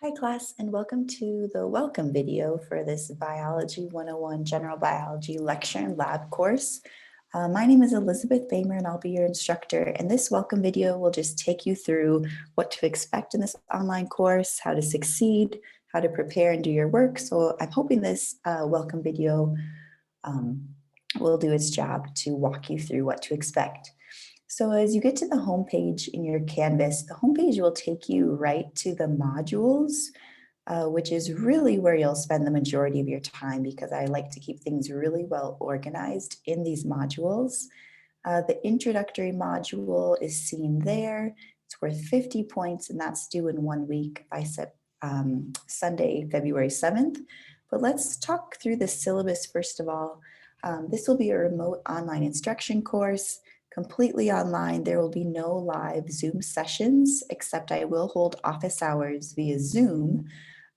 Hi class, and welcome to the welcome video for this Biology 101 General Biology lecture and lab course. My name is Elizabeth Bamer and I'll be your instructor, and this welcome video will just take you through what to expect in this online course, how to succeed, how to prepare and do your work. So I'm hoping this welcome video will do its job to walk you through what to expect. So as you get to the home page in your Canvas, the home page will take you right to the modules, which is really where you'll spend the majority of your time because I like to keep things really well organized in these modules. The introductory module is seen there. It's worth 50 points and that's due in 1 week by Sunday, February 7th. But let's talk through the syllabus first of all. This will be a remote online instruction course. Completely online. There will be no live Zoom sessions, except I will hold office hours via Zoom.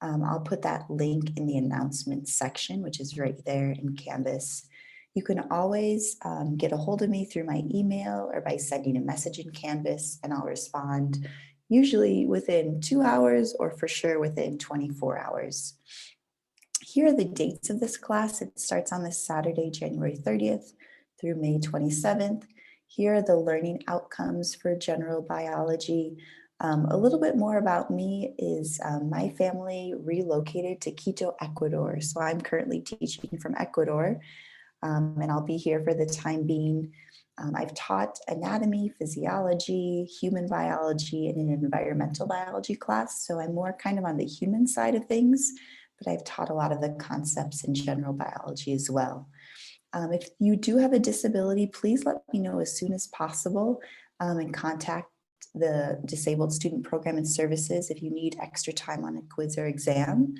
I'll put that link in the announcements section, which is right there in Canvas. You can always get a hold of me through my email or by sending a message in Canvas, and I'll respond usually within 2 hours or for sure within 24 hours. Here are the dates of this class. It starts on this Saturday, January 30th through May 27th. Here are the learning outcomes for general biology. A little bit more about me is my family relocated to Quito, Ecuador. So I'm currently teaching from Ecuador, and I'll be here for the time being. I've taught anatomy, physiology, human biology, and an environmental biology class. So I'm more kind of on the human side of things, but I've taught a lot of the concepts in general biology as well. If you do have a disability, please let me know as soon as possible and contact the Disabled Student Program and Services if you need extra time on a quiz or exam.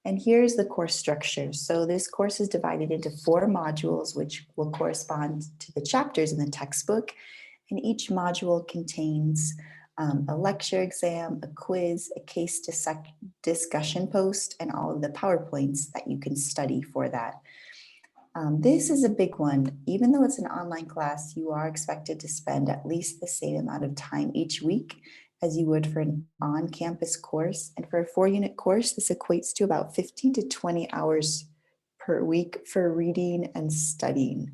And here's the course structure. So this course is divided into 4 modules, which will correspond to the chapters in the textbook. And each module contains a lecture exam, a quiz, a case discussion post, and all of the PowerPoints that you can study for that. This is a big one. Even though it's an online class, you are expected to spend at least the same amount of time each week as you would for an on-campus course. And for a 4-unit course, this equates to about 15 to 20 hours per week for reading and studying.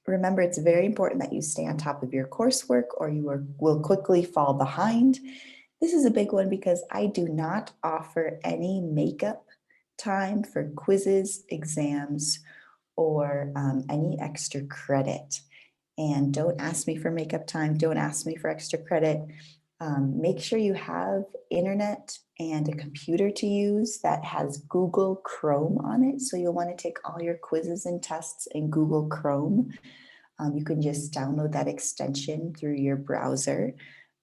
Remember, it's very important that you stay on top of your coursework or you will quickly fall behind. This is a big one because I do not offer any makeup time for quizzes, exams, or any extra credit. And don't ask me for makeup time, don't ask me for extra credit. Make sure you have internet and a computer to use that has Google Chrome on it. So you'll want to take all your quizzes and tests in Google Chrome. You can just download that extension through your browser.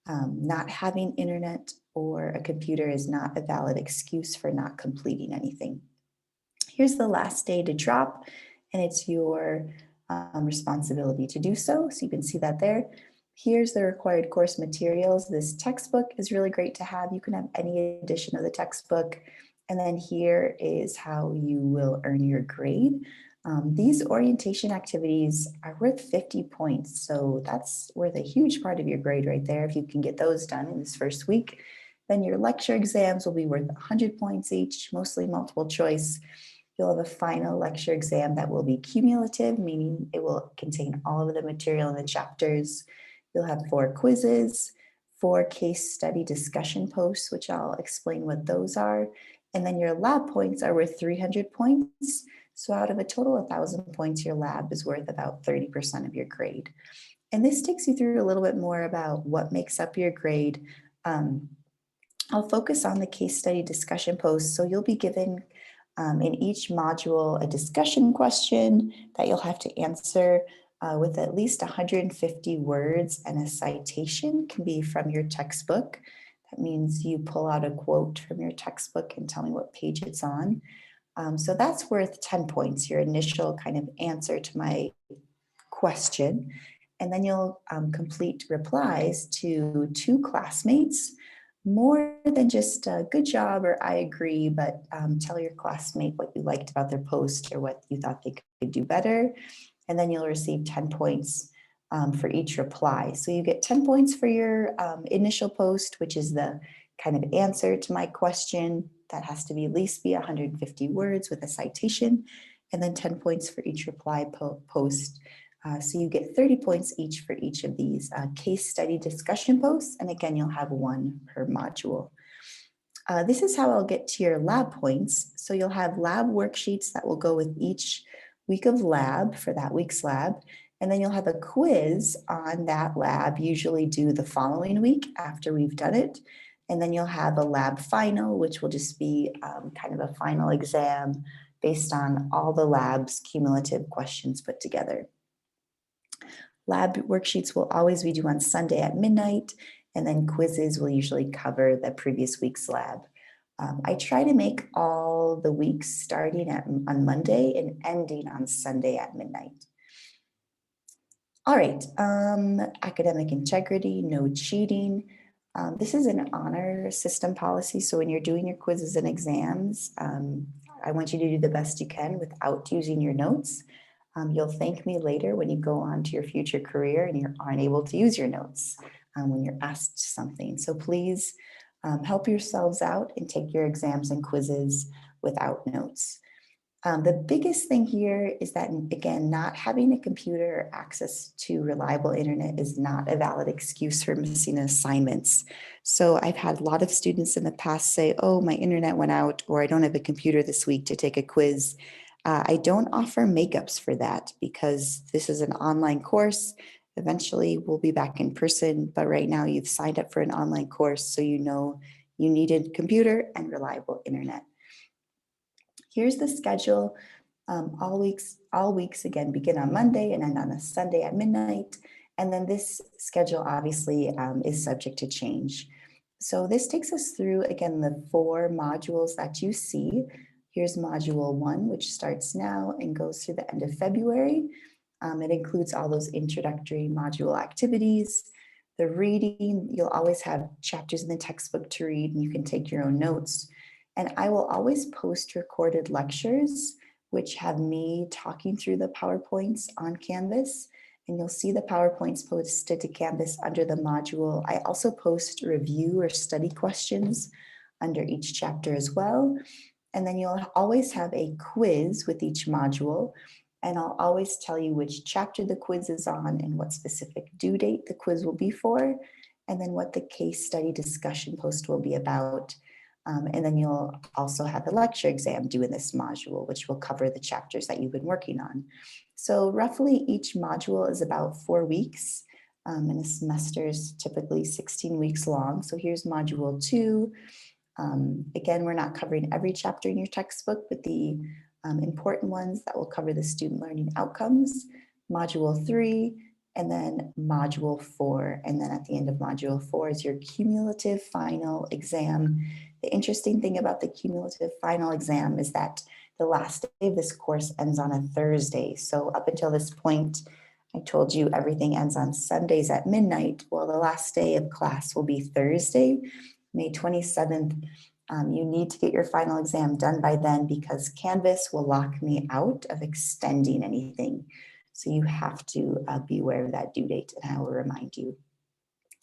Not having internet or a computer is not a valid excuse for not completing anything. Here's the last day to drop, and it's your responsibility to do so. So you can see that there. Here's the required course materials. This textbook is really great to have. You can have any edition of the textbook. And then here is how you will earn your grade. These orientation activities are worth 50 points. So that's worth a huge part of your grade right there. If you can get those done in this first week, then your lecture exams will be worth 100 points each, mostly multiple choice. You'll have a final lecture exam that will be cumulative, meaning it will contain all of the material in the chapters. You'll have 4 quizzes, 4 case study discussion posts, which I'll explain what those are. And then your lab points are worth 300 points. So out of a total of 1,000 points, your lab is worth about 30% of your grade. And this takes you through a little bit more about what makes up your grade. I'll focus on the case study discussion posts. So you'll be given in each module a discussion question that you'll have to answer with at least 150 words, and a citation can be from your textbook. That means you pull out a quote from your textbook and tell me what page it's on. So that's worth 10 points, your initial kind of answer to my question. And then you'll complete replies to 2 classmates, more than just a good job or I agree, but tell your classmate what you liked about their post or what you thought they could do better. And then you'll receive 10 points for each reply. So you get 10 points for your initial post, which is the kind of answer to my question. That has to be at least 150 words with a citation, and then 10 points for each reply post. So you get 30 points each for each of these case study discussion posts. And again, you'll have one per module. This is how I'll get to your lab points. So you'll have lab worksheets that will go with each week of lab for that week's lab. And then you'll have a quiz on that lab, usually due the following week after we've done it. And then you'll have a lab final, which will just be kind of a final exam based on all the lab's cumulative questions put together. Lab worksheets will always be due on Sunday at midnight, and then quizzes will usually cover the previous week's lab. I try to make all the weeks starting on Monday and ending on Sunday at midnight. All right, academic integrity, no cheating. This is an honor system policy, so when you're doing your quizzes and exams, I want you to do the best you can without using your notes. You'll thank me later when you go on to your future career and you're unable to use your notes when you're asked something. So please help yourselves out and take your exams and quizzes without notes. The biggest thing here is that, again, not having a computer or access to reliable internet is not a valid excuse for missing assignments. So I've had a lot of students in the past say, oh, my internet went out, or I don't have a computer this week to take a quiz. I don't offer makeups for that because this is an online course. Eventually we'll be back in person, but right now you've signed up for an online course, so you know you needed computer and reliable internet. Here's the schedule. All weeks again begin on Monday and end on a Sunday at midnight. And then this schedule obviously is subject to change. So this takes us through, again, the 4 modules that you see. Here's module 1, which starts now and goes through the end of February. It includes all those introductory module activities. The reading, you'll always have chapters in the textbook to read, and you can take your own notes. And I will always post recorded lectures, which have me talking through the PowerPoints on Canvas. And you'll see the PowerPoints posted to Canvas under the module. I also post review or study questions under each chapter as well. And then you'll always have a quiz with each module. And I'll always tell you which chapter the quiz is on and what specific due date the quiz will be for, and then what the case study discussion post will be about. And then you'll also have the lecture exam due in this module, which will cover the chapters that you've been working on. So roughly each module is about 4 weeks, and a semester is typically 16 weeks long. So here's module 2. Again, we're not covering every chapter in your textbook, but the important ones that will cover the student learning outcomes. Module 3, and then module 4. And then at the end of module 4 is your cumulative final exam. The interesting thing about the cumulative final exam is that the last day of this course ends on a Thursday. So up until this point, I told you everything ends on Sundays at midnight. Well, the last day of class will be Thursday, May 27th. You need to get your final exam done by then because Canvas will lock me out of extending anything. So you have to be aware of that due date, and I will remind you.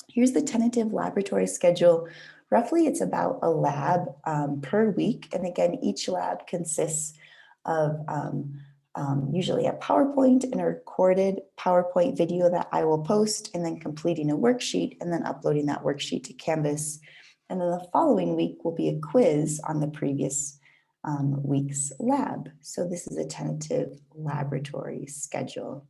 Here's the tentative laboratory schedule. Roughly, it's about a lab per week. And again, each lab consists of usually a PowerPoint and a recorded PowerPoint video that I will post, and then completing a worksheet and then uploading that worksheet to Canvas. And then the following week will be a quiz on the previous week's lab. So this is a tentative laboratory schedule.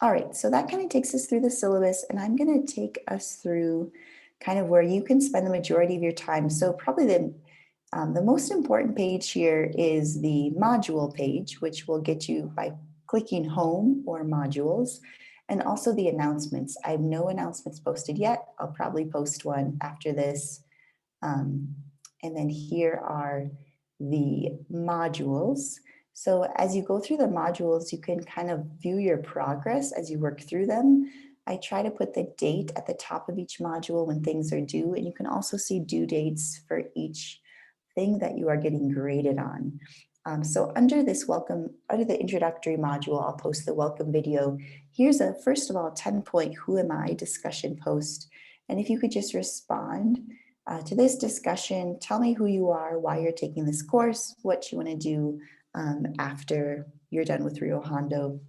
All right, so that kind of takes us through the syllabus, and I'm going to take us through kind of where you can spend the majority of your time. So probably the most important page here is the module page, which will get you by clicking home or modules, and also the announcements. I have no announcements posted yet. I'll probably post one after this. And then here are the modules. So as you go through the modules, you can kind of view your progress as you work through them. I try to put the date at the top of each module when things are due, and you can also see due dates for each thing that you are getting graded on. So under the introductory module, I'll post the welcome video. Here's first of all, 10-point who am I discussion post. And if you could just respond to this discussion. Tell me who you are, why you're taking this course, what you want to do after you're done with Rio Hondo.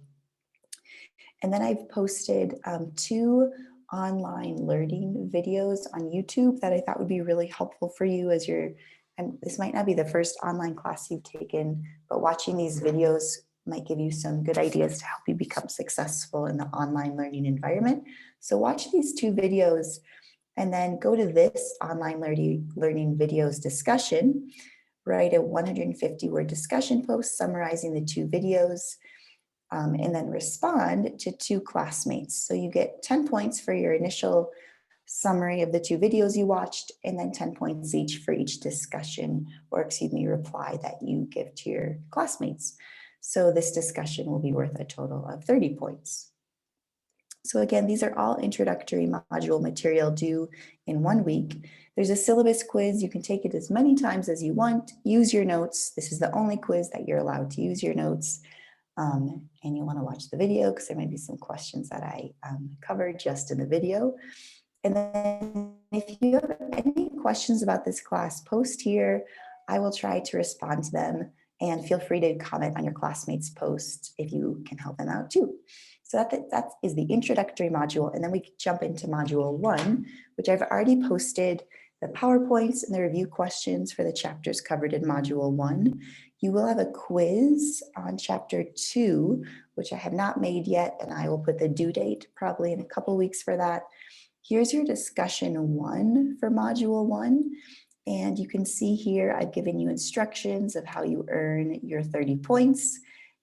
And then I've posted 2 online learning videos on YouTube that I thought would be really helpful for you as and this might not be the first online class you've taken, but watching these videos might give you some good ideas to help you become successful in the online learning environment. So watch these 2 videos and then go to this online learning videos discussion, write a 150-word discussion post summarizing the 2 videos, and then respond to 2 classmates. So you get 10 points for your initial summary of the 2 videos you watched, and then 10 points each for each discussion, or excuse me, reply that you give to your classmates. So this discussion will be worth a total of 30 points. So again, these are all introductory module material due in 1 week. There's a syllabus quiz. You can take it as many times as you want. Use your notes. This is the only quiz that you're allowed to use your notes. And you want to watch the video because there might be some questions that I covered just in the video. And then if you have any questions about this class, post here. I will try to respond to them, and feel free to comment on your classmates' post if you can help them out too. So that is the introductory module, and then we jump into module 1, which I've already posted the PowerPoints and the review questions for the chapters covered in module 1. You will have a quiz on chapter 2, which I have not made yet, and I will put the due date probably in a couple weeks for that. Here's your discussion 1 for module 1. And you can see here, I've given you instructions of how you earn your 30 points.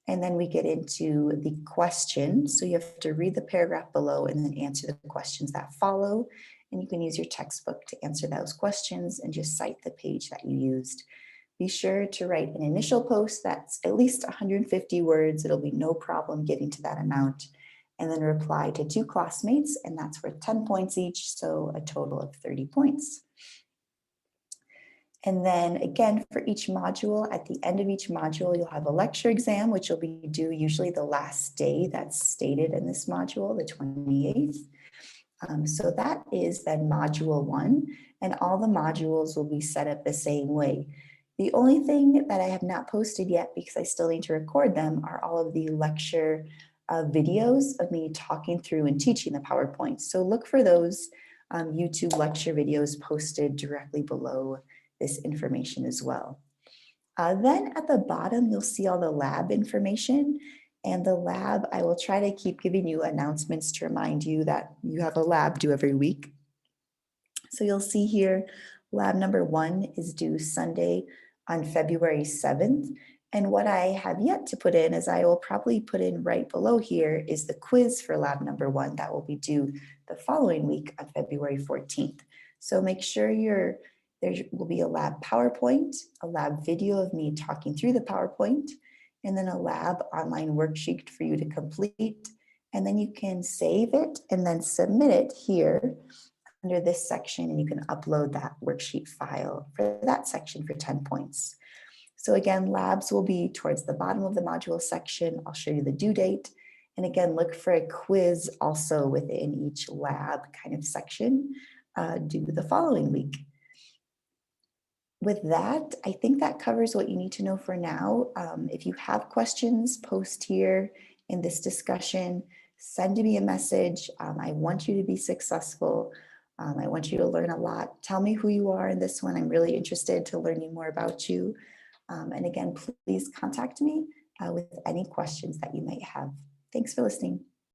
And then we get into the question. So you have to read the paragraph below and then answer the questions that follow. And you can use your textbook to answer those questions and just cite the page that you used. Be sure to write an initial post that's at least 150 words. It'll be no problem getting to that amount. And then reply to 2 classmates, and that's worth 10 points each, so a total of 30 points. And then again, for each module, at the end of each module, you'll have a lecture exam, which will be due usually the last day that's stated in this module, the 28th. So that is then module 1, and all the modules will be set up the same way. The only thing that I have not posted yet, because I still need to record them, are all of the lecture videos of me talking through and teaching the PowerPoint. So look for those YouTube lecture videos posted directly below this information as well. Then at the bottom, you'll see all the lab information. And the lab, I will try to keep giving you announcements to remind you that you have a lab due every week. So you'll see here, lab number 1 is due Sunday on February 7th. And what I have yet to put in, as I will probably put in right below here, is the quiz for lab number 1 that will be due the following week on February 14th. So make sure there will be a lab PowerPoint, a lab video of me talking through the PowerPoint, and then a lab online worksheet for you to complete. And then you can save it and then submit it here under this section, and you can upload that worksheet file for that section for 10 points. So again, labs will be towards the bottom of the module section. I'll show you the due date. And again, look for a quiz also within each lab kind of section due the following week. With that, I think that covers what you need to know for now. If you have questions, post here in this discussion, send me a message. I want you to be successful. I want you to learn a lot. Tell me who you are in this one. I'm really interested to learning more about you. And again, please contact me with any questions that you might have. Thanks for listening.